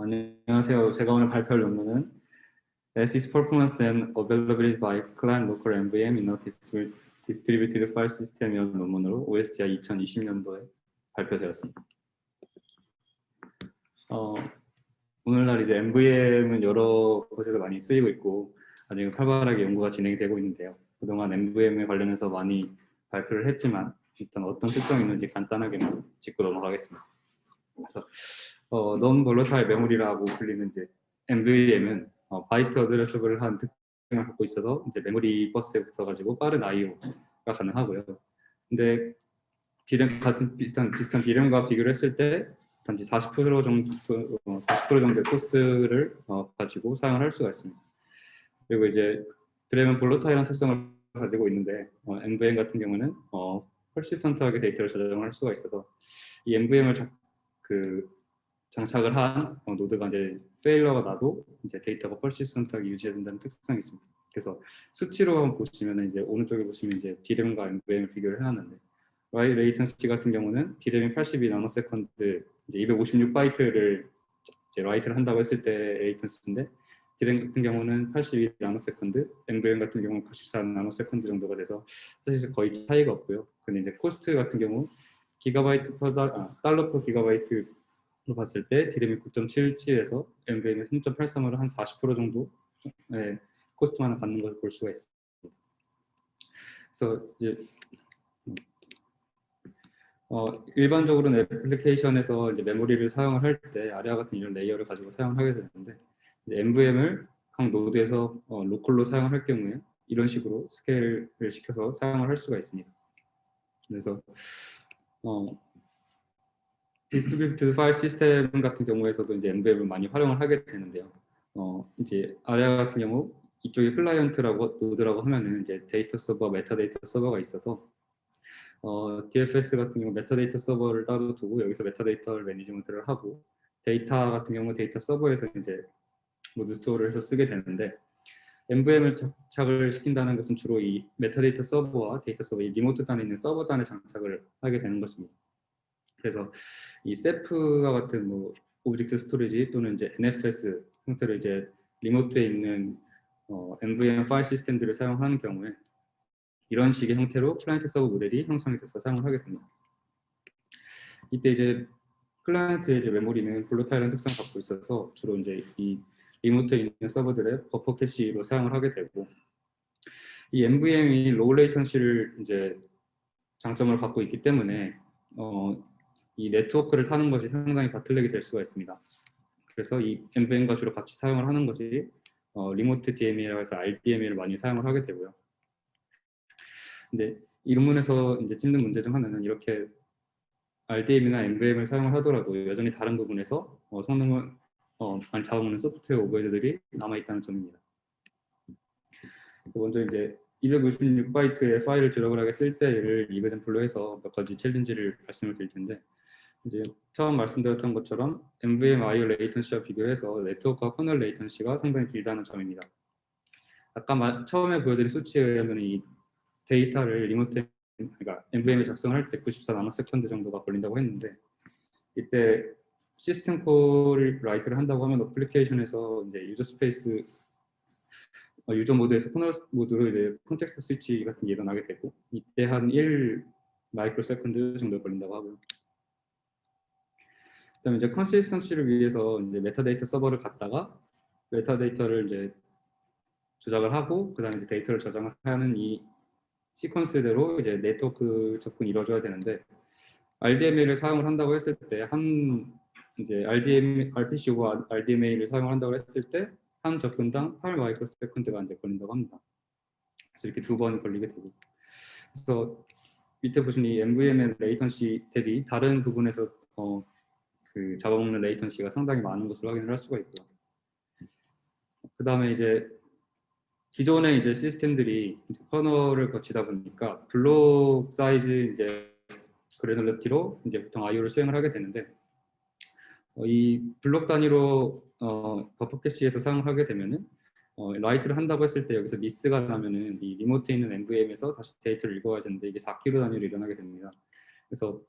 안녕하세요. 제가 오늘 발표할 논문은 As is performance and availability by client local MVM in a distributed file system이라는 논문으로 OSTI 2020년도에 발표되었습니다. 오늘날 이제 MVM은 여러 곳에서 많이 쓰이고 있고 아직 활발하게 연구가 진행이 되고 있는데요. 그동안 MVM에 관련해서 많이 발표를 했지만 일단 어떤 특성이 있는지 간단하게만 짚고 넘어가겠습니다. 그래서 Non-volatile memory라고 불리는 이제 MVM은 바이트 어드레서블을 한 특징을 갖고 있어서 이제 메모리 버스에 붙어가지고 빠른 I/O가 가능하고요. 근데 비슷한 D램과 비교를 했을 때 단지 40% 정도의 코스트를 가지고 사용을 할 수가 있습니다. 그리고 이제 드램은 볼러타일한 특성을 가지고 있는데 MVM 같은 경우는 퍼시스턴트하게 데이터를 저장할 수가 있어서 이 MVM을 장착을 한 노드가 이제 페일러가 나도 이제 데이터가 퍼시스턴트하게 유지된다는 특성이 있습니다. 그래서 수치로 한번 보시면 이제 오른쪽에 보시면 이제 D램과 MVM을 비교를 해놨는데 라이트 레이턴시 같은 경우는 D램이 82 나노세컨드, 이제 256바이트를 이제 라이트를 한다고 했을 때 레이턴시인데 D램 같은 경우는 82 나노세컨드, MVM 같은 경우는 94 나노세컨드 정도가 돼서 사실 거의 차이가 없고요. 근데 이제 코스트 같은 경우 달러 퍼 기가바이트로 봤을 때 D램이 9.77에서 MVM이 3.83으로 한 40% 정도 코스트만을 받는 것을 볼 수가 있습니다. 그래서 이제 일반적으로는 애플리케이션에서 이제 메모리를 사용을 할 때 아리아 같은 이런 레이어를 가지고 사용을 하게 되는데 MVM을 각 노드에서 로컬로 사용을 할 경우에 이런 식으로 스케일을 시켜서 사용을 할 수가 있습니다. 그래서 디스트리뷰티드 파일 시스템 같은 경우에서도 이제 MVM을 많이 활용을 하게 되는데요. 이제 아리아 같은 경우 이쪽에 클라이언트라고 노드라고 하면은 이제 데이터 서버, 메타데이터 서버가 있어서 DFS 같은 경우 메타데이터 서버를 따로 두고 여기서 메타데이터를 매니지먼트를 하고 데이터 같은 경우 데이터 서버에서 이제 모두 스토어를 해서 쓰게 되는데 MVM을 장착을 시킨다는 것은 주로 이 메타데이터 서버와 데이터 서버, 이 리모트 단에 있는 서버 단에 장착을 하게 되는 것입니다. 그래서 이 셀프와 같은 뭐 오브젝트 스토리지 또는 이제 NFS 형태로 이제 리모트에 있는 MVM 파일 시스템들을 사용하는 경우에 이런 식의 형태로 클라이언트 서버 모델이 형성이 돼서 사용을 하게 됩니다. 이때 이제 클라이언트의 이제 메모리는 볼러타일한 특성을 갖고 있어서 주로 이제 이 리모트에 있는 서버들의 버퍼 캐시로 사용을 하게 되고 이 MVM이 로우 레이턴시를 이제 장점을 갖고 있기 때문에 이 네트워크를 타는 것이 상당히 바틀렉이 될 수가 있습니다. 그래서 이 MVM과 주로 같이 사용을 하는 것이 리모트 DMA라고 해서 RDMA를 많이 사용을 하게 되고요. 근데 이 논문에서 이제 찝는 문제 중 하나는 이렇게 RDM이나 MVM을 사용을 하더라도 여전히 다른 부분에서 성능을 많이 잡아먹는 소프트웨어 오버헤드들이 남아있다는 점입니다. 먼저 이제 256바이트의 파일을 드러그하게 쓸 때를 이그젠플로 해서 몇 가지 챌린지를 말씀을 드릴 텐데 이제 처음 말씀드렸던 것처럼 MVM I/O 레이턴시와 비교해서 네트워크와 커널 레이턴시가 상당히 길다는 점입니다. 아까 처음에 보여드린 수치에 의하면 이 데이터를 리모트, 그러니까 MVM에 작성할 때 94 나노세컨드 정도가 걸린다고 했는데 이때 시스템 콜을 라이트를 한다고 하면 어플리케이션에서 이제 유저 스페이스 유저 모드에서 코너 모드로 이제 콘텍스트 스위치 같은 게 일어나게 되고 이때 한 1 마이크로 세컨드 정도 걸린다고 하고요. 그다음에 이제 컨시스턴시를 위해서 이제 메타데이터 서버를 갖다가 메타데이터를 이제 조작을 하고 그다음에 이제 데이터를 저장하는 이 시퀀스대로 이제 네트워크 접근이 이루어져야 되는데 RDMA를 사용을 한다고 했을 때 이제 RPC와 RDMA를 사용을 한다고 했을 때 한 접근당 8 마이크로 세컨드가 이제 걸린다고 합니다. 그래서 이렇게 두 번 걸리게 되고 그래서 밑에 보시는 이 MVM의 레이턴시 대비 다른 부분에서 그 잡아먹는 레이턴시가 상당히 많은 것을 확인을 할 수가 있고요. 그 다음에 이제 기존의 이제 시스템들이 커널을 거치다 보니까 블록 사이즈 이제 그래놀러티로 이제 보통 I/O를 수행을 하게 되는데 이 블록 단위로 버퍼 캐시에서 사용을 하게 되면은 라이트를 한다고 했을 때 여기서 미스가 나면은 이 리모트에 있는 MVM에서 다시 데이터를 읽어야 되는데 이게 4kB 단위로 일어나게 됩니다. 그래서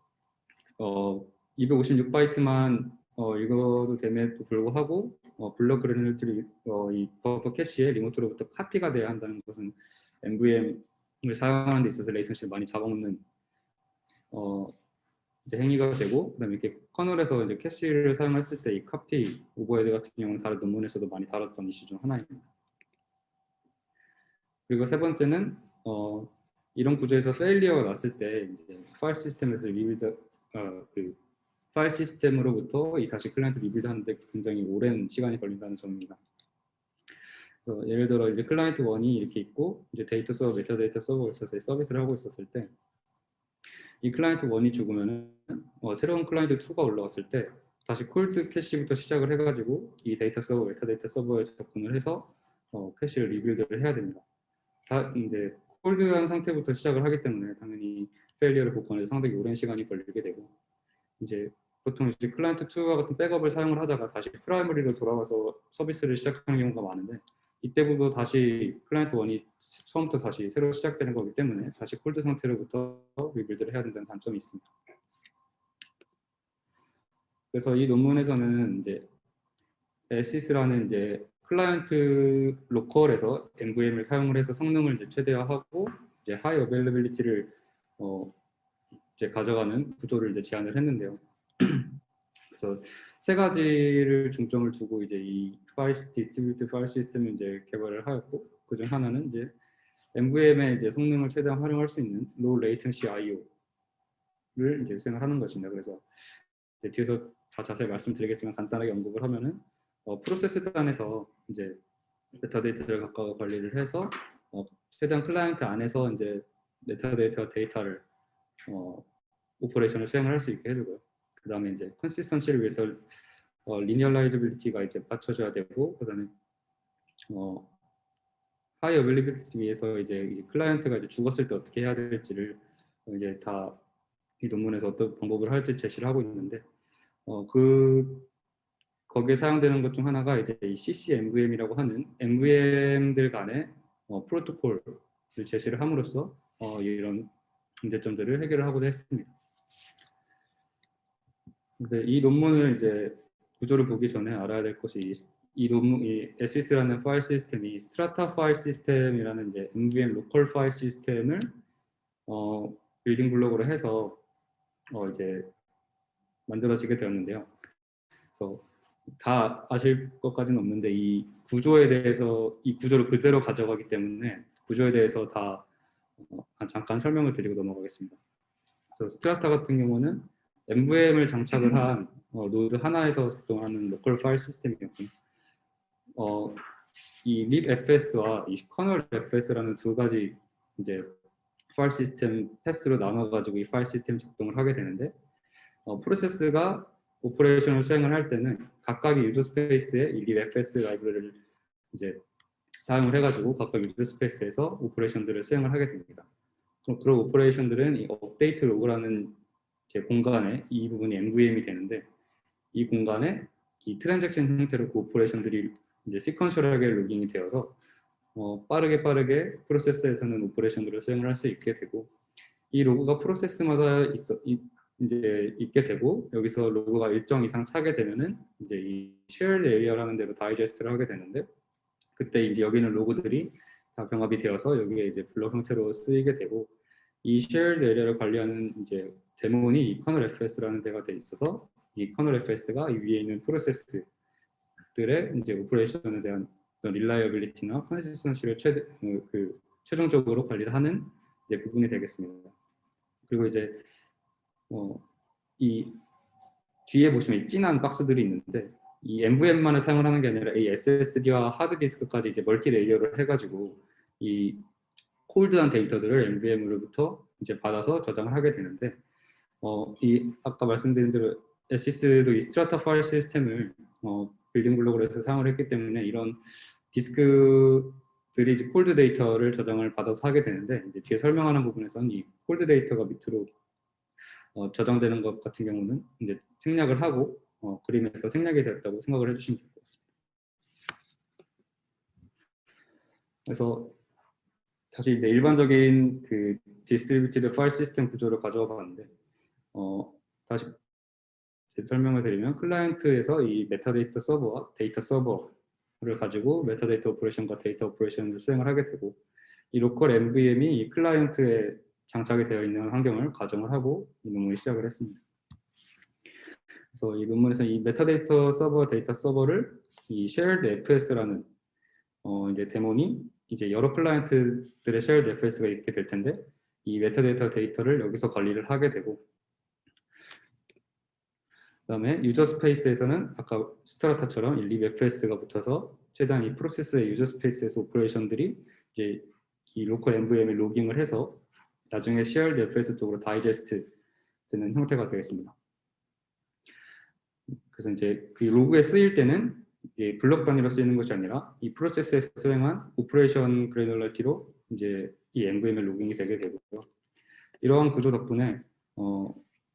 256바이트만 읽어도 됨에도 불구하고 블럭 그래놀리티를 이 버퍼 캐시에 리모트로부터 카피가 돼야 한다는 것은 MVM을 사용하는 데 있어서 레이턴시를 많이 잡아먹는 이제 행위가 되고, 그다음에 이렇게 커널에서 이제 캐시를 사용했을 때 이 카피 오버헤드 같은 경우는 다른 논문에서도 많이 다뤘던 이슈 중 하나입니다. 그리고 세 번째는 이런 구조에서 페일리어가 났을 때 이제 파일 시스템에서 리빌드 그 파일 시스템으로부터 이 다시 클라이언트 리빌드 하는데 굉장히 오랜 시간이 걸린다는 점입니다. 그래서 예를 들어 이제 클라이언트 1이 이렇게 있고 이제 데이터 서버, 메타데이터 서버가 있어서 서비스를 하고 있었을 때 이 클라이언트 1이 죽으면은 새로운 클라이언트 2가 올라왔을 때 다시 콜드 캐시부터 시작을 해가지고 이 데이터 서버, 메타데이터 서버에 접근을 해서 캐시를 리빌드를 해야 됩니다. 다 이제 콜드한 상태부터 시작을 하기 때문에 당연히 페일리어를 복구하는데 상당히 오랜 시간이 걸리게 되고, 이제 보통 이제 클라이언트 2와 같은 백업을 사용을 하다가 다시 프라이머리로 돌아와서 서비스를 시작하는 경우가 많은데, 이때부터 다시 클라이언트 1이 처음부터 다시 새로 시작되는 거기 때문에 다시 콜드 상태로부터 리빌드를 해야 된다는 단점이 있습니다. 그래서 이 논문에서는 이제 SIS라는 이제 클라이언트 로컬에서 MVM을 사용을 해서 성능을 이제 최대화하고 이제 하이 어베일러빌리티를 이제 가져가는 구조를 이제 제안을 했는데요. 그래서 세 가지를 중점을 두고 이제 이 디스트리뷰티드 파일 시스템을 이제 개발을 하였고, 그중 하나는 이제 MVM의 이제 성능을 최대한 활용할 수 있는 low latency I/O를 이제 수행하는 것입니다. 그래서 뒤에서 다 자세히 말씀드리겠지만 간단하게 언급을 하면은 프로세스 단에서 이제 메타데이터를 각각 관리를 해서 최대한 클라이언트 안에서 이제 메타데이터 데이터를 오퍼레이션을 수행을 할 수 있게 해주고요. 그 다음에 이제 컨시스턴시를 위해서 리니얼라이저빌리티가 이제 받쳐줘야 되고, 그 다음에 하이 어빌리빌리티 위해서 이제 클라이언트가 이제 죽었을 때 어떻게 해야 될지를 이제 다 이 논문에서 어떤 방법을 할지 제시를 하고 있는데, 거기에 사용되는 것 중 하나가 이제 이 CCMVM이라고 하는 MVM들 간의 프로토콜을 제시를 함으로써 이런 문제점들을 해결을 하고자 했습니다. 근데 이 논문을 이제 구조를 보기 전에 알아야 될 것이 이 논문, 이 SIS라는 파일 시스템이 스트라타 파일 시스템이라는 이제 MVM 로컬 파일 시스템을 빌딩 블록으로 해서 이제 만들어지게 되었는데요. 그래서 다 아실 것까지는 없는데 이 구조에 대해서 이 구조를 그대로 가져가기 때문에 구조에 대해서 다 잠깐 설명을 드리고 넘어가겠습니다. 그래서 스트라타 같은 경우는 MVM을 장착을 한 노드 하나에서 작동하는 로컬 파일 시스템이었고요. 이 libfs와 이 kernel fs라는 두 가지 이제 파일 시스템 패스로 나눠가지고 이 파일 시스템 작동을 하게 되는데, 프로세스가 오퍼레이션을 수행을 할 때는 각각의 유저 스페이스에 이 libfs 라이브러리를 이제 사용을 해가지고 각각 유저 스페이스에서 오퍼레이션들을 수행을 하게 됩니다. 그런 오퍼레이션들은 이 업데이트 로그라는 제 공간에 이 부분이 MVM이 되는데, 이 공간에 이 트랜잭션 형태로 그 오퍼레이션들이 이제 시퀀셜하게 로깅이 되어서 빠르게 프로세스에서는 오퍼레이션들을 수행을 할 수 있게 되고, 이 로그가 프로세스마다 이제 있게 되고, 여기서 로그가 일정 이상 차게 되면은 이제 이 shared area라는 데로 다이제스트를 하게 되는데, 그때 이제 여기 있는 로그들이 다 병합이 되어서 여기에 이제 블록 형태로 쓰이게 되고, 이 shared area를 관리하는 이제 데몬이 이 kernel fs라는 데가 돼 있어서 이 kernel fs가 이 위에 있는 프로세스들의 이제 오퍼레이션에 대한 릴라이어빌리티나 컨시스턴시를 최종적으로 관리를 하는 이제 부분이 되겠습니다. 그리고 이제 이 뒤에 보시면 이 진한 박스들이 있는데, 이 MVM만을 사용을 하는 게 아니라 이 SSD와 하드디스크까지 이제 멀티 레이어를 해가지고 이 콜드한 데이터들을 MVM으로부터 이제 받아서 저장을 하게 되는데, 이 아까 말씀드린 대로 SIS도 이 스트라타 파일 시스템을 빌딩 블록으로 해서 사용을 했기 때문에 이런 디스크들이 이제 콜드 데이터를 저장을 받아서 하게 되는데, 이제 뒤에 설명하는 부분에서는 이 콜드 데이터가 밑으로 저장되는 것 같은 경우는 이제 생략을 하고 그림에서 생략이 되었다고 생각을 해주시면 될 것 같습니다. 그래서 다시 이제 일반적인 그 디스트리뷰티드 파일 시스템 구조를 가져와 봤는데, 다시 설명을 드리면 클라이언트에서 이 메타데이터 서버와 데이터 서버를 가지고 메타데이터 오퍼레이션과 데이터 오퍼레이션을 수행을 하게 되고 이 로컬 MVM이 이 클라이언트에 장착이 되어 있는 환경을 가정을 하고 이 논문을 시작을 했습니다. 그래서 이 논문에서 이 메타데이터 서버, 데이터 서버를 이 shared FS라는 이제 데몬이 이제 여러 클라이언트들의 shared FS가 있게 될 텐데 이 메타데이터 데이터를 여기서 관리를 하게 되고 그다음에 유저 스페이스에서는 아까 스트라타처럼 lib FS가 붙어서 최대한 이 프로세스의 유저 스페이스에서 오퍼레이션들이 이제 이 로컬 MVM에 로깅을 해서 나중에 shared FS 쪽으로 다이제스트 되는 형태가 되겠습니다. 그래서 이제 그 로그에 쓰일 때는 이제 블록 단위로 쓰이는 것이 아니라 이 프로세스에서 수행한 오퍼레이션 그래놀러티로 이제 이 MVM에 로깅이 되게 되고요. 이러한 구조 덕분에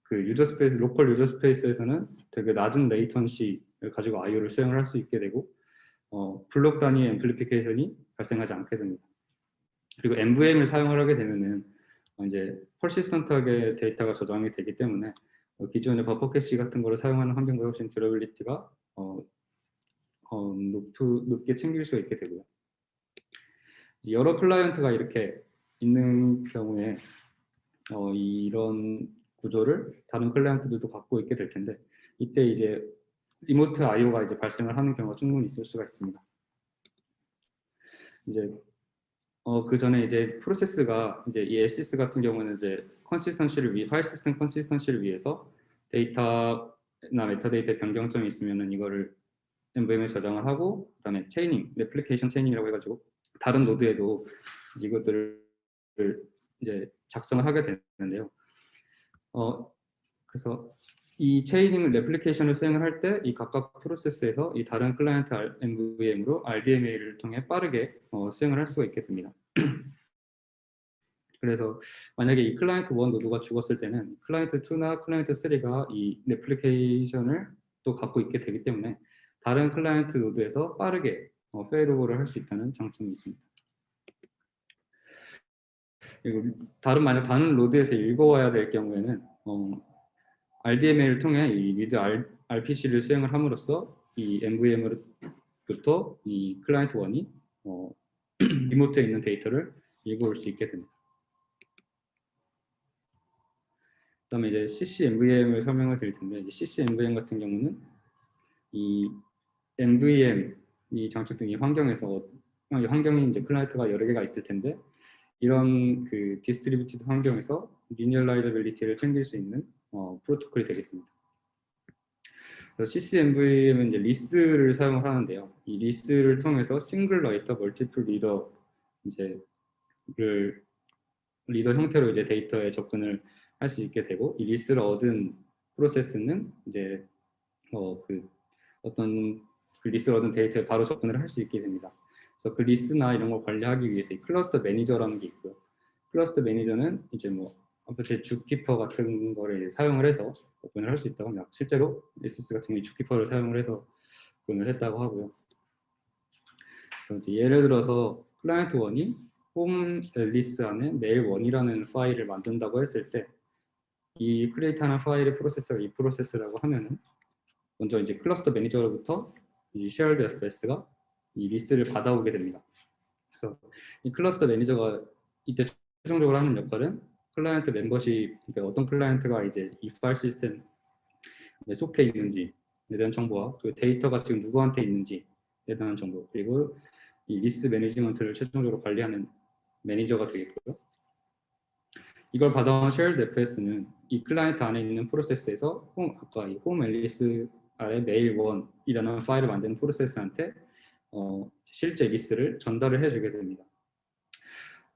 그 유저 스페이스, 로컬 유저 스페이스에서는 되게 낮은 레이턴시를 가지고 I/O를 수행을 할 수 있게 되고 블록 단위의 앰플리피케이션이 발생하지 않게 됩니다. 그리고 MVM을 사용을 하게 되면은 이제 퍼시스턴트하게 데이터가 저장이 되기 때문에 기존의 버퍼 캐시 같은 거를 사용하는 환경보다 훨씬 듀러빌리티가 높게 챙길 수 있게 되고요. 여러 클라이언트가 이렇게 있는 경우에 이런 구조를 다른 클라이언트들도 갖고 있게 될 텐데 이때 이제 리모트 I/O가 이제 발생을 하는 경우가 충분히 있을 수가 있습니다. 이제 그 전에 이제 프로세스가 이제 이 SIS 같은 경우는 이제 파일 시스템 컨시스턴시를 위해서 데이터나 메타데이터의 변경점이 있으면은 이거를 MVM에 저장을 하고 그다음에 체이닝, 레플리케이션 체이닝이라고 해가지고 다른 노드에도 이것들을 이제 작성을 하게 되는데요. 그래서 이 체이닝 레플리케이션을 수행을 할 때 이 각각 프로세스에서 이 다른 클라이언트 MVM으로 RDMA를 통해 빠르게 수행을 할 수가 있게 됩니다. 그래서 만약에 이 클라이언트 1 노드가 죽었을 때는 클라이언트 2나 클라이언트 3가 이 레플리케이션을 또 갖고 있게 되기 때문에 다른 클라이언트 노드에서 빠르게 페일오버를 할 수 있다는 장점이 있습니다. 그리고 만약 다른 노드에서 읽어와야 될 경우에는 RDMA를 통해 이 리드 RPC를 수행을 함으로써 이 MVM으로부터 이 클라이언트 1이 리모트에 있는 데이터를 읽어올 수 있게 됩니다. 그다음에 이제 CC-MVM을 설명을 드릴 텐데 CC-MVM 같은 경우는 이 MVM 이 장착된 이 환경에서 이 환경이 이제 클라이언트가 여러 개가 있을 텐데 이런 그 디스트리뷰티드 환경에서 리니얼라이저빌리티를 챙길 수 있는 프로토콜이 되겠습니다. 그래서 CC-MVM은 이제 리스를 사용을 하는데요. 이 리스를 통해서 싱글 라이터, 멀티플 리더 이제 리더 형태로 이제 데이터에 접근을 할 수 있게 되고 이 리스를 얻은 프로세스는 이제 어떤 그 리스를 얻은 데이터에 바로 접근을 할 수 있게 됩니다. 그래서 그 리스나 이런 걸 관리하기 위해서 이 클러스터 매니저라는 게 있고요. 클러스터 매니저는 이제 제 주키퍼 같은 거를 사용을 해서 접근을 할 수 있다고 합니다. 실제로 리스스 같은 경우 주키퍼를 사용을 해서 접근을 했다고 하고요. 그래서 이제 예를 들어서 클라이언트 1이 홈 앨리스 안에 메일 1이라는 파일을 만든다고 했을 때 이 크리에이트하는 파일의 프로세스가 이 프로세스라고 하면은 먼저 이제 클러스터 매니저로부터 이 shared FS가 이 리스를 받아오게 됩니다. 그래서 이 클러스터 매니저가 이때 최종적으로 하는 역할은 클라이언트 멤버십, 그러니까 어떤 클라이언트가 이제 이 파일 시스템에 속해 있는지에 대한 정보와 그 데이터가 지금 누구한테 있는지에 대한 정보 그리고 이 리스 매니지먼트를 최종적으로 관리하는 매니저가 되겠고요. 이걸 받아온 shared FS는 이 클라이언트 안에 있는 프로세스에서 아까 이 홈 앨리스 아래 메일 1이라는 파일을 만드는 프로세스한테 실제 리스를 전달을 해주게 됩니다.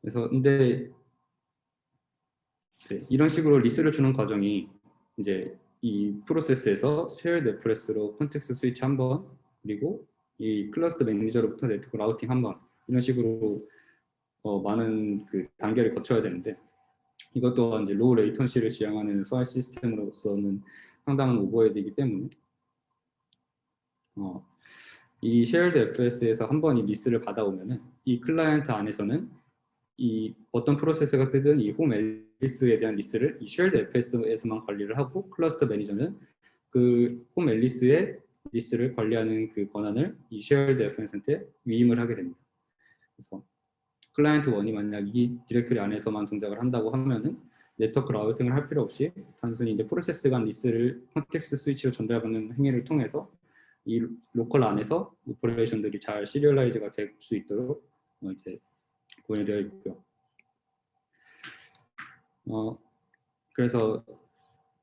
그래서 근데 이런 식으로 리스를 주는 과정이 이제 이 프로세스에서 shared FS로 컨텍스트 스위치 한 번 그리고 이 클러스터 매니저로부터 네트워크 라우팅 한 번 이런 식으로 많은 그 단계를 거쳐야 되는데 이것 또한 이제 로우 레이턴시를 지향하는 파일 시스템으로서는 상당한 오버헤드이기 때문에 이 shared FS에서 한 번 이 리스를 받아오면은 이 클라이언트 안에서는 이 어떤 프로세스가 뜨든 이 홈 앨리스에 대한 리스를 이 shared FS에서만 관리를 하고 클러스터 매니저는 그 홈 앨리스의 리스를 관리하는 그 권한을 이 shared FN한테 위임을 하게 됩니다. 그래서 클라이언트 1이 만약 이 디렉토리 안에서만 동작을 한다고 하면은 네트워크 라우팅을 할 필요 없이 단순히 이제 프로세스 간 리스를 컨텍스트 스위치로 전달받는 행위를 통해서 이 로컬 안에서 오퍼레이션들이 잘 시리얼라이즈가 될 수 있도록 이제 구현이 되어 있고요. 그래서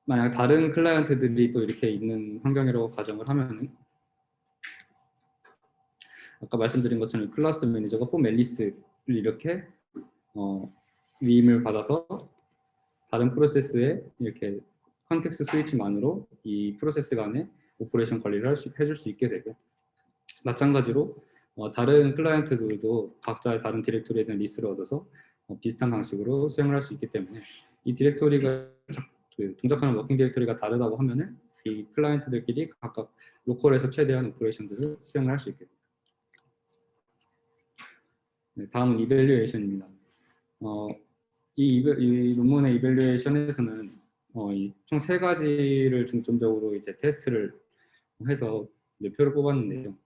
만약 다른 클라이언트들이 또 이렇게 있는 환경이라고 가정을 하면은 아까 말씀드린 것처럼 클러스터 매니저가 홈 앨리스를 이렇게 위임을 받아서 다른 프로세스에 이렇게 컨텍스트 스위치만으로 이 프로세스 간의 오퍼레이션 관리를 해줄 수 있게 되고, 마찬가지로 다른 클라이언트들도 각자의 다른 디렉토리에 대한 리스를 얻어서 비슷한 방식으로 수행을 할 수 있기 때문에 이 디렉토리가 동작하는 워킹 디렉토리가 다르다고 하면은 이 클라이언트들끼리 각각 로컬에서 최대한 오퍼레이션들을 수행을 할 수 있게 됩니다. 네, 다음은 이밸류에이션입니다. 이 논문의 이밸류에이션에서는 총 3가지를 중점적으로 이제 테스트를 해서 이제 표를 뽑았는데요.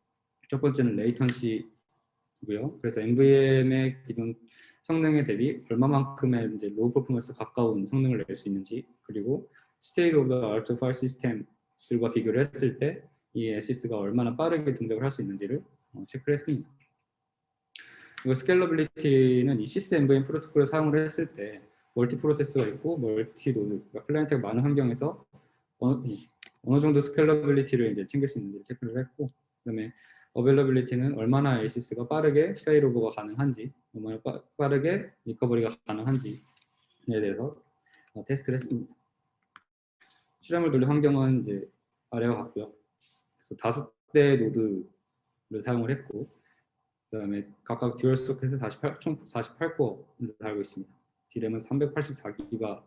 첫 번째는 레이턴시고요. 그래서 MVM의 기존 성능에 대비 얼마만큼의 이제 로우 퍼포먼스 가까운 성능을 낼 수 있는지, 그리고 스테이트 오브 아트 파일 시스템들과 비교를 했을 때 이 SS가 얼마나 빠르게 동작을 할 수 있는지를 체크를 했습니다. 그리고 스케일러빌리티는 이 시스 MVM 프로토콜을 사용을 했을 때 멀티 프로세스가 있고 멀티 노드, 그러니까 클라이언트가 많은 환경에서 어느 정도 스케일러빌리티를 이제 챙길 수 있는지 체크를 했고, 그다음에 어베일러빌리티는 얼마나 ASIS가 빠르게 페일오버가 가능한지, 얼마나 빠르게 리커버리가 가능한지에 대해서 테스트를 했습니다. 실험을 돌린 환경은 이제 아래와 같고요. 그래서 5대 노드를 사용을 했고, 그다음에 각각 듀얼 소켓에 총 48코어를 달고 있습니다. D램은 384기가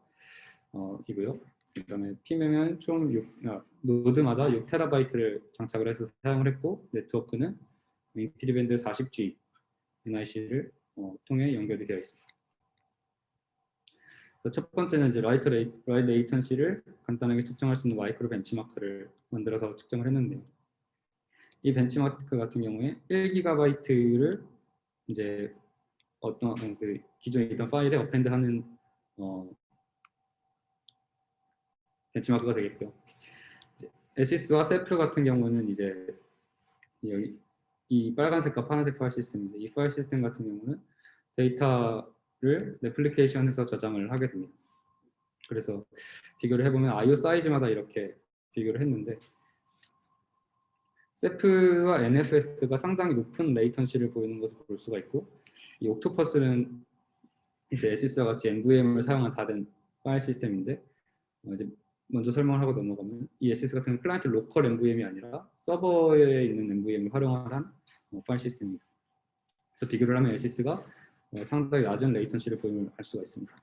이고요. 그다음에 PM은 총 노드마다 6TB를 장착을 해서 사용을 했고, 네트워크는 인피니밴드 40G NIC를 통해 연결이 되어 있습니다. 첫 번째는 이제 라이트 레이턴시를 간단하게 측정할 수 있는 마이크로 벤치마크를 만들어서 측정을 했는데요. 이 벤치마크 같은 경우에 1GB를 이제 어떤 그 기존에 있던 파일에 어펜드하는 벤치마크가 되겠고요. SIS와 세프 같은 경우는 이제 여기 이 빨간색과 파란색 파일 시스템인데, 이 파일 시스템 같은 경우는 데이터를 레플리케이션해서 저장을 하게 됩니다. 그래서 비교를 해보면 IO 사이즈마다 이렇게 비교를 했는데, 세프와 NFS가 상당히 높은 레이턴시를 보이는 것을 볼 수가 있고, 이 옥토퍼스는 이제 SS와 같이 MVM을 사용한 다른 파일 시스템인데, 이제 먼저 설명을 하고 넘어가면 이 SS 같은 경우는 클라이언트 로컬 MVM이 아니라 서버에 있는 MVM을 활용한 파일 시스템입니다. 그래서 비교를 하면 SS가 상당히 낮은 레이턴시를 보임을 알 수가 있습니다.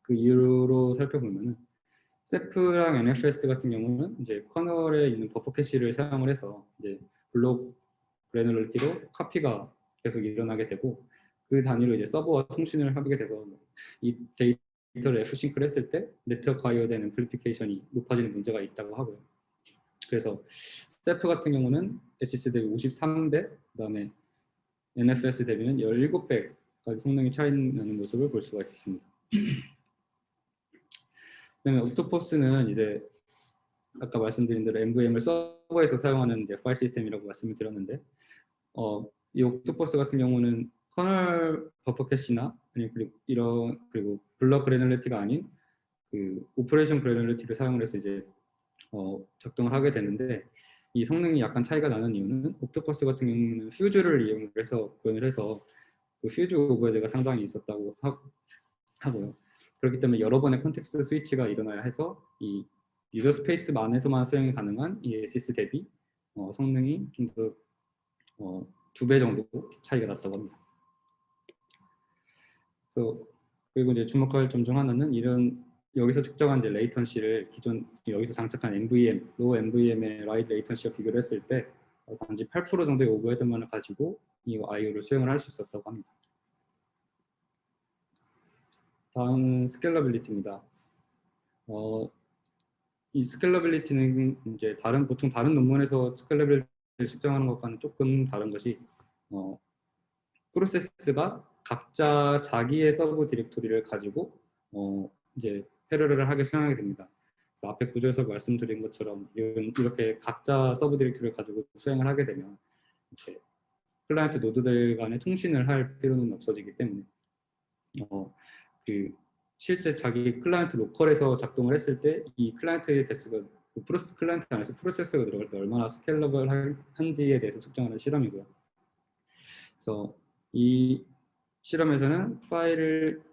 그 이유로 살펴보면은 세프랑 NFS 같은 경우는 이제 커널에 있는 버퍼 캐시를 사용을 해서 이제 블록 그래놀리티로 카피가 계속 일어나게 되고, 그 단위로 이제 서버와 통신을 하게 돼서 이 데이터를 F싱크를 했을 때 네트워크 IO된 앰플리피케이션이 높아지는 문제가 있다고 하고요. 그래서 세프 같은 경우는 SSD 대비 53배, 그다음에 NFS 대비는 17배까지 성능이 차이 나는 모습을 볼 수가 있습니다. 그다음에 옥토퍼스는 이제 아까 말씀드린 대로 MVM을 서버에서 사용하는 이제 파일 시스템이라고 말씀을 드렸는데, 이 옥토퍼스 같은 경우는 커널 버퍼 캐시나 그리고 블럭 그래놀리티가 아닌 그 오퍼레이션 그래놀리티를 사용을 해서 이제 작동을 하게 되는데, 이 성능이 약간 차이가 나는 이유는 옥토퍼스 같은 경우는 퓨즈를 이용해서 구현을 해서 그 퓨즈 오버헤드가 상당히 있었다고 하고요. 그렇기 때문에 여러 번의 컨텍스트 스위치가 일어나야 해서 이 유저 스페이스 안에서만 수행이 가능한 이 SIS 대비 성능이 좀 더 2배 정도 차이가 났다고 합니다. 그리고 이제 주목할 점 중 하나는 이런 여기서 측정한 이제 레이턴시를 기존 여기서 장착한 MVM, 로우 MVM의 라이트 레이턴시와 비교를 했을 때 단지 8% 정도의 오버헤드만을 가지고 이 IO를 수행을 할 수 있었다고 합니다. 다음은 스케일러빌리티입니다. 이 스케일러빌리티는 이제 보통 다른 논문에서 스케일러빌리티를 측정하는 것과는 조금 다른 것이 프로세스가 각자 자기의 서브 디렉토리를 가지고 이제 패러럴을 하게 수행하게 됩니다. 그래서 앞에 구조에서 말씀드린 것처럼 이렇게 각자 서브 디렉토리를 가지고 수행을 하게 되면 이제 클라이언트 노드들 간의 통신을 할 필요는 없어지기 때문에 실제 자기 클라이언트 로컬에서 작동을 했을 때 이 클라이언트의 개수가 클라이언트 안에서 프로세스가 들어갈 때 얼마나 스케일러블한지에 대해서 측정하는 실험이고요. 그래서 이 실험에서는 파일을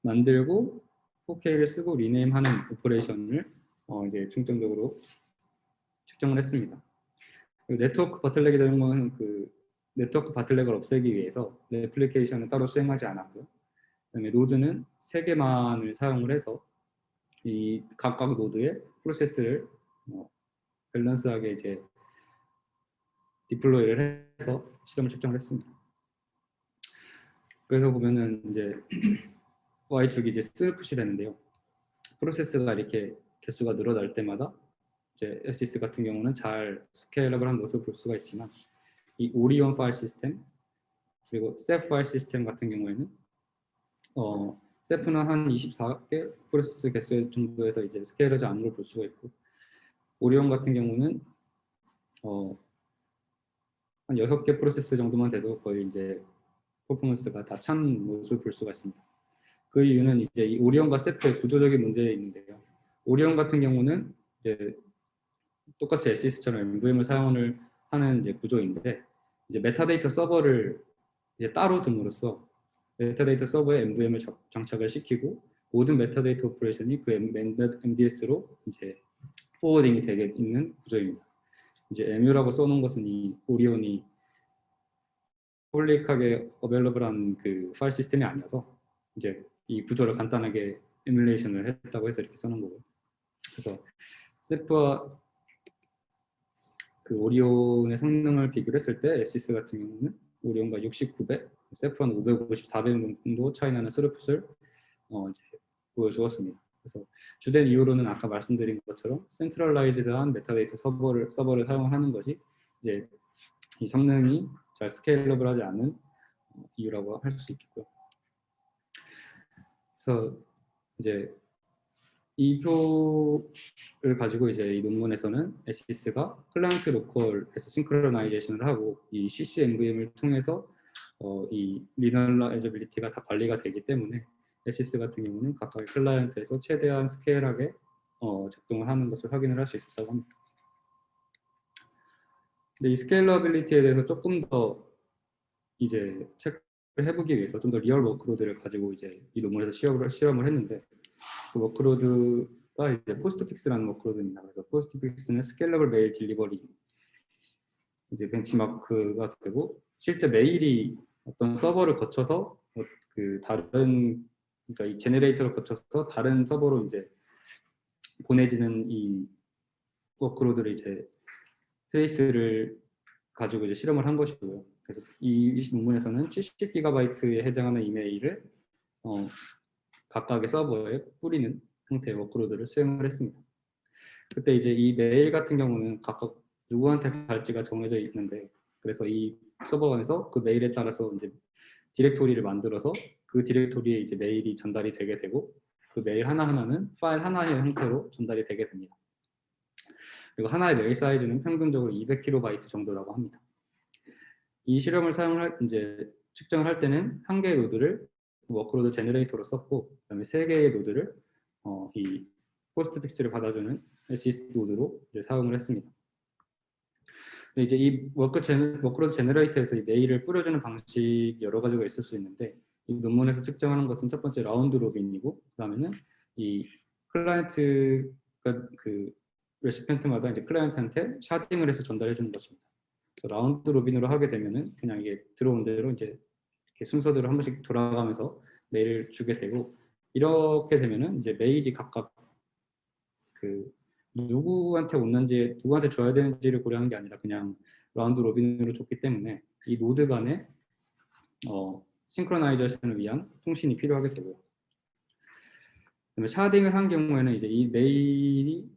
만들고 4K를 쓰고 리네임하는 오퍼레이션을 이제 중점적으로 측정을 했습니다. 네트워크 바틀렉이 되는 건 네트워크 바틀렉을 없애기 위해서 레플리케이션을 따로 수행하지 않았고요. 그다음에 노드는 3개만을 사용을 해서 이 각각 노드의 프로세스를 밸런스하게 이제 디플로이를 해서 실험을 측정을 했습니다. 그래서 보면은 이제 Y축이 이제 스냅풋이 되는데요. 프로세스가 이렇게 개수가 늘어날 때마다 이제 SIS 같은 경우는 잘 스케일러블한 모습을 볼 수가 있지만 이 오리온 파일 시스템 그리고 셉 파일 시스템 같은 경우에는 셉은 한 24개 프로세스 개수 정도에서 이제 스케일하지 않는 걸 볼 수가 있고 오리온 같은 경우는 한 6개 프로세스 정도만 돼도 거의 이제 퍼포먼스가 다 찬 모습을 볼 수가 있습니다. 그 이유는 이제 이 오리온과 세프의 구조적인 문제에 있는데요. 오리온 같은 경우는 이제 똑같이 SIS처럼 MVM을 사용을 하는 이제 구조인데 이제 메타데이터 서버를 이제 따로 둠으로써 메타데이터 서버에 MVM을 장착을 시키고 모든 메타데이터 오퍼레이션이 그 MDS로 이제 포워딩이 되게 있는 구조입니다. 이제 MU라고 써놓은 것은 이 오리온이 폴릭하게 어벨러블한 그 파일 시스템이 아니어서 이제 이 구조를 간단하게 에뮬레이션을 했다고 해서 이렇게 써놓은 거고요. 그래서 세프와 그 오리온의 성능을 비교를 했을 때 SIS 같은 경우는 오리온과 69배, 세프와는 554배 정도 차이 나는 스루풋을 이제 보여주었습니다. 그래서 주된 이유로는 아까 말씀드린 것처럼 센트럴라이즈드한 메타데이터 서버를 사용하는 것이 이제 이 성능이 잘 스케일러블하지 않은 이유라고 할 수 있겠고요. 그래서 이제 이 표를 가지고 이제 이 논문에서는 SIS가 클라이언트 로컬에서 싱크로나이제이션을 하고 이 CCMVM을 통해서 이 리널라이저빌리티가 다 관리가 되기 때문에 SIS 같은 경우는 각각의 클라이언트에서 최대한 스케일하게 작동을 하는 것을 확인을 할 수 있었다고 합니다. 근데 이 스케일러빌리티에 대해서 조금 더 이제 체크를 해보기 위해서 좀 더 리얼 워크로드를 가지고 이제 이 논문에서 실험을 했는데 그 워크로드가 이제 포스트픽스라는 워크로드입니다. 그래서 포스트픽스는 스케일러블 메일 딜리버리 이제 벤치마크가 되고 실제 메일이 어떤 서버를 거쳐서 그 다른 그러니까 이 제너레이터를 거쳐서 다른 서버로 이제 보내지는 이 워크로드를 이제 트레이스를 가지고 이제 실험을 한 것이고요. 그래서 이 논문에서는 70GB에 해당하는 이메일을 각각의 서버에 뿌리는 형태의 워크로드를 수행을 했습니다. 그때 이제 이 메일 같은 경우는 각각 누구한테 갈지가 정해져 있는데 그래서 이 서버 안에서 그 메일에 따라서 이제 디렉토리를 만들어서 그 디렉토리에 이제 메일이 전달이 되게 되고 그 메일 하나하나는 파일 하나의 형태로 전달이 되게 됩니다. 그리고 하나의 메일 사이즈는 평균적으로 200KB 정도라고 합니다. 이 실험을 이제 측정을 할 때는 한 개의 노드를 워크로드 제너레이터로 썼고 그다음에 3개의 노드를 이 포스트픽스를 받아주는 SIS 노드로 이제 사용을 했습니다. 근데 이제 이 워크로드 제너레이터에서 이 메일을 뿌려주는 방식이 여러 가지가 있을 수 있는데 이 논문에서 측정하는 것은 첫 번째 라운드 로빈이고 그다음에는 이 클라이언트가 그 레시피언트마다 이제 클라이언트한테 샤딩을 해서 전달해 주는 것입니다. 라운드 로빈으로 하게 되면은 그냥 이게 들어온 대로 이제 이렇게 순서대로 한 번씩 돌아가면서 메일을 주게 되고 이렇게 되면은 이제 메일이 각각 그 누구한테 오는지 누구한테 줘야 되는지를 고려하는 게 아니라 그냥 라운드 로빈으로 줬기 때문에 이 노드 간에 싱크로나이제이션을 위한 통신이 필요하게 되고요. 그다음에 샤딩을 한 경우에는 이제 이 메일이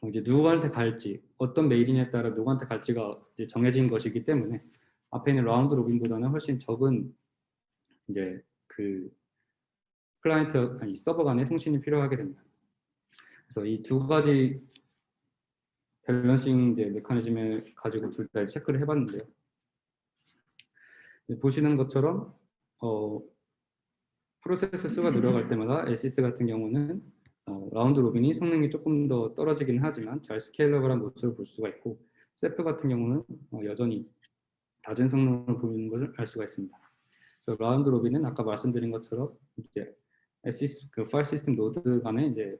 이제 누구한테 갈지, 어떤 메일이냐에 따라 누구한테 갈지가 이제 정해진 것이기 때문에 앞에 있는 라운드 로빈보다는 훨씬 적은 이제 그 클라이언트 아니 서버 간의 통신이 필요하게 됩니다. 그래서 이 두 가지 밸런싱 이제 메커니즘을 가지고 둘 다 체크를 해봤는데요. 보시는 것처럼 프로세스 수가 늘어갈 때마다 SIS 같은 경우는 라운드 로빈이 성능이 조금 더 떨어지긴 하지만 잘 스케일러블한 모습을 볼 수가 있고, 세프 같은 경우는 여전히 낮은 성능을 보이는 것을 알 수가 있습니다. 그래서 라운드 로빈은 아까 말씀드린 것처럼 이제 SIS 그 파일 시스템 노드 간에 이제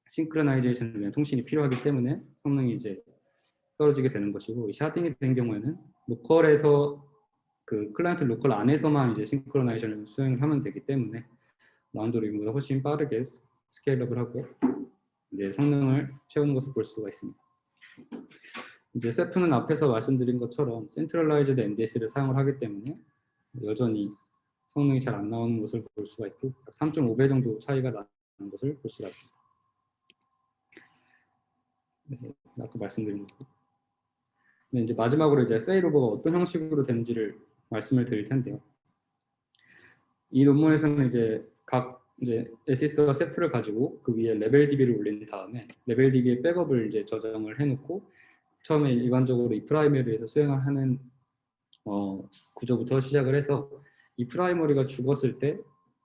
싱크로나이제이션을 위한 통신이 필요하기 때문에 성능이 이제 떨어지게 되는 것이고, 샤딩이 된 경우에는 로컬에서 그 클라이언트 로컬 안에서만 이제 싱크로나이제이션을 수행을 하면 되기 때문에 라운드 로빈보다 훨씬 빠르게 스케일러블하고 이제 성능을 채우는 것을 볼 수가 있습니다. 이제 세프는 앞에서 말씀드린 것처럼 센트럴라이즈드 MDS를 사용을 하기 때문에 여전히 성능이 잘 안 나오는 것을 볼 수가 있고 3.5배 정도 차이가 나는 것을 볼 수가 있습니다. 네, 아까 말씀드린 것. 네, 이제 마지막으로 이제 페일오버가 어떤 형식으로 되는지를 말씀을 드릴 텐데요. 이 논문에서는 이제 각 이제 SIS와 세프를 가지고 그 위에 레벨 DB를 올린 다음에 레벨 DB의 백업을 이제 저장을 해놓고 처음에 일반적으로 이 프라이머리에서 수행을 하는 구조부터 시작을 해서 이 프라이머리가 죽었을 때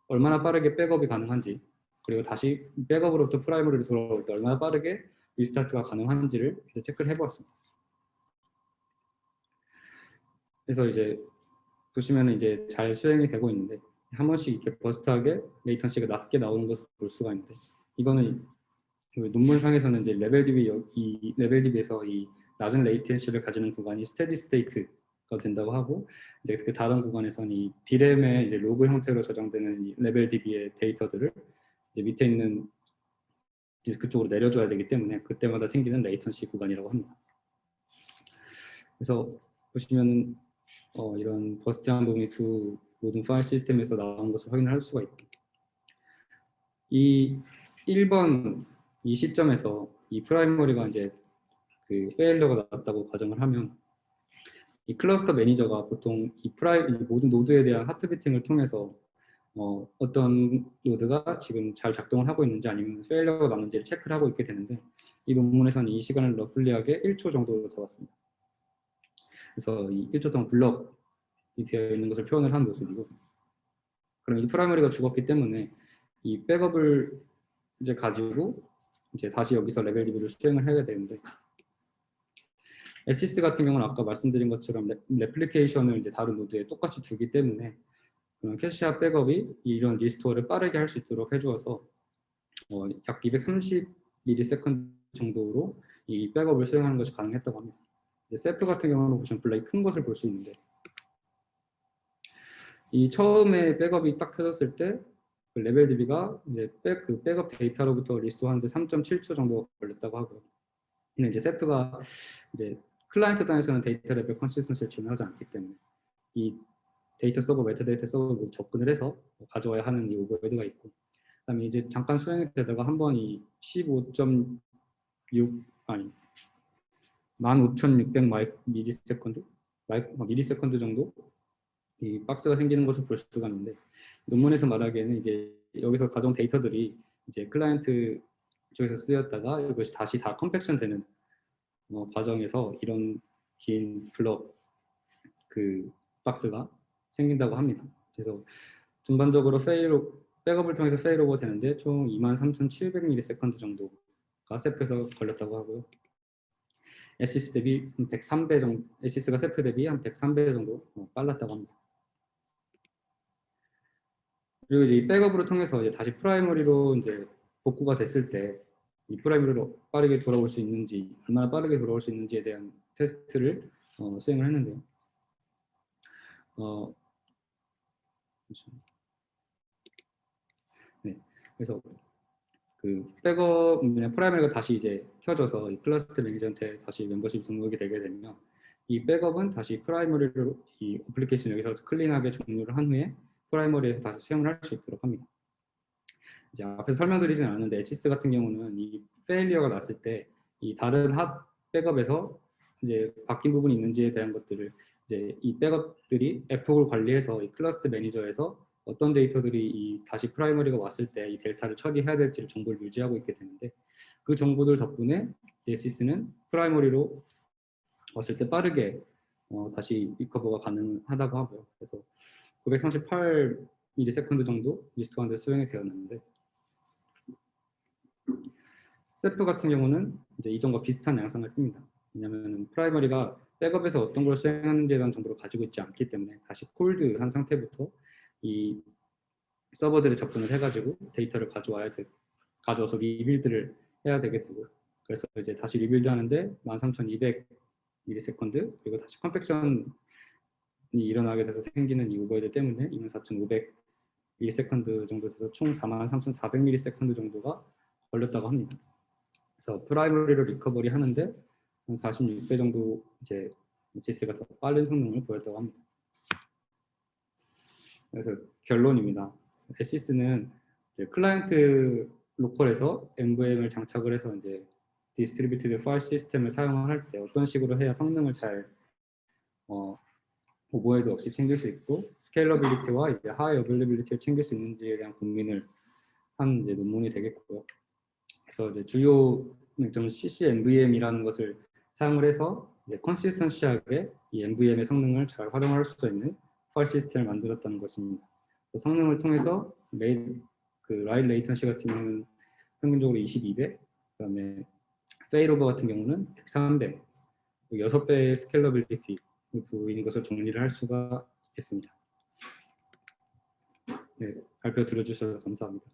얼마나 빠르게 백업이 가능한지, 그리고 다시 백업으로부터 프라이머리로 돌아올 때 얼마나 빠르게 리스타트가 가능한지를 체크를 해보았습니다. 그래서 이제 보시면 이제 잘 수행이 되고 있는데 한 번씩 이렇게 버스트하게 레이턴시가 낮게 나오는 것을 볼 수가 있는데, 이거는 논문상에서는 이제 이 레벨 DB에서 이 낮은 레이텐시를 가지는 구간이 스테디 스테이트가 된다고 하고, 이제 그 다른 구간에서는 이 D램의 이제 로그 형태로 저장되는 이 레벨 DB의 데이터들을 이제 밑에 있는 디스크 쪽으로 내려줘야 되기 때문에 그때마다 생기는 레이턴시 구간이라고 합니다. 그래서 보시면은 이런 버스트한 부분이 두 모든 파일 시스템에서 나온 것을 확인을 할 수가 있고, 이 1번 이 시점에서 이 프라이머리가 이제 그 페일러가 났다고 가정을 하면 이 클러스터 매니저가 보통 이 모든 노드에 대한 하트비팅을 통해서 어떤 노드가 지금 잘 작동을 하고 있는지 아니면 페일러가 났는지를 체크를 하고 있게 되는데, 이 논문에서는 이 시간을 러플리하게 1초 정도로 잡았습니다. 그래서 이 1초 동안 블럭이 되어 있는 것을 표현을 한 모습이고, 그럼 이 프라이머리가 죽었기 때문에 이 백업을 이제 가지고 이제 다시 여기서 레벨 DB를 수행을 해야 되는데, SIS 같은 경우는 아까 말씀드린 것처럼 레플리케이션을 이제 다른 노드에 똑같이 두기 때문에 캐시와 백업이 이런 리스토어를 빠르게 할 수 있도록 해주어서 약 230ms 정도로 이 백업을 수행하는 것이 가능했다고 합니다. 세프 같은 경우는 보시면 블럭이 큰 것을 볼 수 있는데, 이 처음에 백업이 딱 켜졌을 때 그 레벨 DB가 이제 그 백업 데이터로부터 리스토어하는데 3.7초 정도 걸렸다고 하고요. 근데 이제 세프가 이제 클라이언트 단에서는 데이터 레벨 컨시스턴시를 지원하지 않기 때문에 이 데이터 서버, 메타데이터 서버로 접근을 해서 가져와야 하는 이 오버헤드가 있고, 그다음에 이제 잠깐 수행이 되다가 한번 이 15.6 아니 15,600 미리세컨드 정도 이 박스가 생기는 것을 볼 수가 있는데, 논문에서 말하기에는 이제 여기서 가져온 데이터들이 이제 클라이언트 쪽에서 쓰였다가 이것이 다시 다 컴팩션 되는 과정에서 이런 긴 블럭 그 박스가 생긴다고 합니다. 그래서 전반적으로 백업을 통해서 페일오버 되는데 총 23,700ms 정도가 세프에서 걸렸다고 하고요. SIS 대비 103배 정도, SIS가 세프 대비 한 103배 정도 빨랐다고 합니다. 그리고 이제 이 백업으로 통해서 이제 다시 프라이머리로 이제 복구가 됐을 때 이 프라이머리로 빠르게 돌아올 수 있는지, 얼마나 빠르게 돌아올 수 있는지에 대한 테스트를 수행을 했는데요. 네, 그래서 그 백업 프라이머리가 다시 이제 켜져서 이 클러스터 매니저한테 다시 멤버십 등록이 되게 되면 이 백업은 다시 프라이머리로 이 어플리케이션 여기서 클린하게 종료를 한 후에 프라이머리에서 다시 수행을 할 수 있도록 합니다. 이제 앞에서 설명드리진 않았는데 SIS 같은 경우는 이 페일리어가 났을 때 이 다른 핫 백업에서 이제 바뀐 부분이 있는지에 대한 것들을 이제 이 백업들이 F를 관리해서 이 클러스터 매니저에서 어떤 데이터들이 이 다시 프라이머리가 왔을 때 이 델타를 처리해야 될지를 정보를 유지하고 있게 되는데, 그 정보들 덕분에 DSS는 프라이머리로 왔을 때 빠르게 다시 리커버가 가능하다고 하고요. 그래서 938ms 정도 리스트바운드 수행이 되었는데, 세프 같은 경우는 이제 이전과 비슷한 양상을 띱니다. 왜냐하면 프라이머리가 백업에서 어떤 걸 수행하는지에 대한 정보를 가지고 있지 않기 때문에 다시 콜드한 상태부터 이 서버들에 접근을 해가지고 데이터를 가져와서 리빌드를 해야 되게 되고, 그래서 이제 다시 리빌드 하는데 13200ms 그리고 다시 컴팩션이 일어나게 돼서 생기는 이 오버헤드 때문에 24500ms 정도 돼서 총 43400ms 정도가 걸렸다고 합니다. 그래서 프라이머리를 리커버리 하는데 한 46배 정도 이제 HS가 더 빠른 성능을 보였다고 합니다. 그래서 결론입니다. HS는 클라이언트 로컬에서 MVM을 장착을 해서 이제 디스트리뷰티드 파일 시스템을 사용할 때 어떤 식으로 해야 성능을 잘 오버헤드 없이 챙길 수 있고 스케일러빌리티와 이제 하이 어빌리빌리티를 챙길 수 있는지에 대한 고민을 한 이제 논문이 되겠고요. 그래서 이제 주요 좀 CC MVM이라는 것을 사용을 해서 이제 컨시스턴시하게 이 MVM의 성능을 잘 활용할 수 있는 파일 시스템을 만들었다는 것입니다. 그 성능을 통해서 라이드 레이턴시 같은 경우는 평균적으로 22배, 그다음에 페일오버 같은 경우는 103배, 6배의 스케일러빌리티를 보이는 것을 정리를 할 수가 있겠습니다. 네, 발표 들어주셔서 감사합니다.